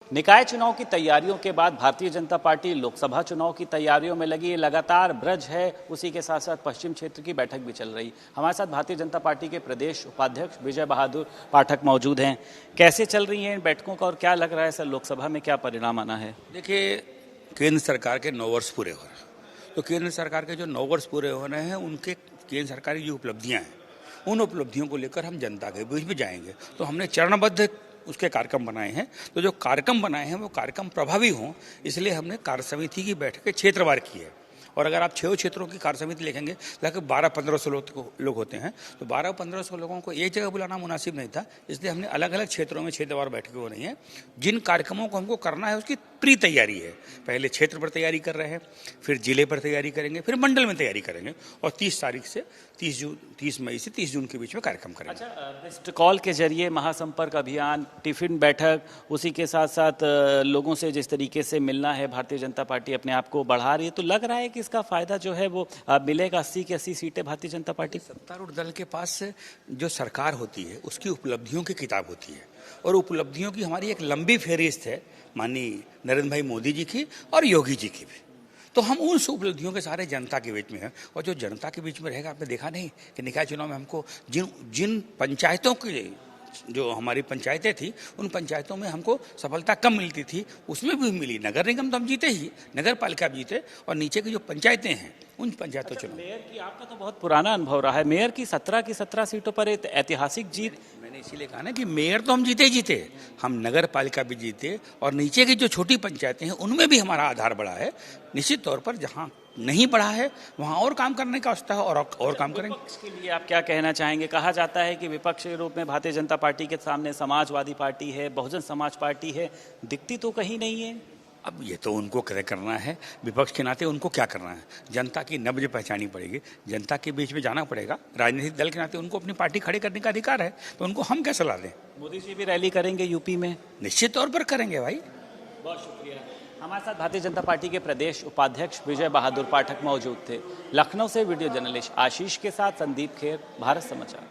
निकाय चुनाव की तैयारियों के बाद भारतीय जनता पार्टी लोकसभा चुनाव की तैयारियों में लगी। लगातार ब्रज है, उसी के साथ साथ पश्चिम क्षेत्र की बैठक भी चल रही। हमारे साथ भारतीय जनता पार्टी के प्रदेश उपाध्यक्ष विजय बहादुर पाठक मौजूद हैं। कैसे चल रही हैं इन बैठकों का और क्या लग रहा है सर, लोकसभा में क्या परिणाम आना है? देखिए, केंद्र सरकार के 9 वर्ष पूरे हो रहे हैं, तो केंद्र सरकार के जो 9 वर्ष पूरे हो रहे हैं उनके केंद्र सरकार की जो उपलब्धियां हैं उन उपलब्धियों को लेकर हम जनता के बीच में जाएंगे। तो हमने चरणबद्ध उसके कार्यक्रम बनाए हैं। तो जो कार्यक्रम बनाए हैं वो कार्यक्रम प्रभावी हों, इसलिए हमने कार्य समिति की बैठकें क्षेत्रवार की है। और अगर आप 6 क्षेत्रों की कार्य समिति लिखेंगे लगभग 1200-1500 लोग होते हैं, तो 1200-1500 लोगों को एक जगह बुलाना मुनासिब नहीं था, इसलिए हमने अलग अलग क्षेत्रों में क्षेत्रवार बैठकें हो रही हैं। जिन कार्यक्रमों को हमको करना है उसकी प्री तैयारी है। पहले क्षेत्र पर तैयारी कर रहे हैं, फिर जिले पर तैयारी करेंगे, फिर मंडल में तैयारी करेंगे और 30 मई से 30 जून के बीच में कार्यक्रम करेंगे। अच्छा, मिस्ड कॉल के जरिए महासंपर्क अभियान, टिफिन बैठक, उसी के साथ साथ लोगों से जिस तरीके से मिलना है, भारतीय जनता पार्टी अपने आप को बढ़ा रही है, तो लग रहा है कि इसका फायदा जो है वो मिलेगा। 80 की 80 सीटें भारतीय जनता पार्टी। सत्तारूढ़ दल के पास जो सरकार होती है उसकी उपलब्धियों की किताब होती है और उपलब्धियों की हमारी एक लंबी फेहरिस्त है, माननीय नरेंद्र भाई मोदी जी की और योगी जी की भी। तो हम उन उपलब्धियों के सारे जनता के बीच में हैं और जो जनता के बीच में रहेगा, आपने देखा नहीं कि निकाय चुनाव में हमको जिन पंचायतों की जो हमारी पंचायतें थी उन पंचायतों में हमको सफलता कम मिलती थी, उसमें भी मिली। नगर निगम तो हम जीते ही, नगर पालिका भी जीते और नीचे की जो पंचायतें हैं उन पंचायतों चुनाव। मेयर की आपका तो बहुत पुराना अनुभव रहा है। मेयर की 17 की 17 सीटों पर एक ऐतिहासिक जीत। मैंने इसीलिए कहा ना कि मेयर तो हम जीते ही जीते, हम नगर पालिका भी जीते और नीचे की जो छोटी पंचायतें हैं उनमें भी हमारा आधार बढ़ा है। निश्चित तौर पर जहाँ नहीं बढ़ा है वहाँ और काम करने का आवश्यकता है और काम करेंगे। विपक्ष के लिए आप क्या कहना चाहेंगे? कहा जाता है कि विपक्ष के रूप में भारतीय जनता पार्टी के सामने समाजवादी पार्टी है, बहुजन समाज पार्टी है, दिखती तो कहीं नहीं है। अब ये तो उनको तय करना है, विपक्ष के नाते उनको क्या करना है। जनता की नब्ज पहचानी पड़ेगी, जनता के बीच में जाना पड़ेगा। राजनीतिक दल के नाते उनको अपनी पार्टी खड़ी करने का अधिकार है, तो उनको हम क्या सलाह दें? मोदी जी भी रैली करेंगे यूपी में? निश्चित तौर पर करेंगे भाई। बहुत शुक्रिया। हमारे साथ भारतीय जनता पार्टी के प्रदेश उपाध्यक्ष विजय बहादुर पाठक मौजूद थे। लखनऊ से वीडियो जर्नलिस्ट आशीष के साथ संदीप खेर, भारत समाचार।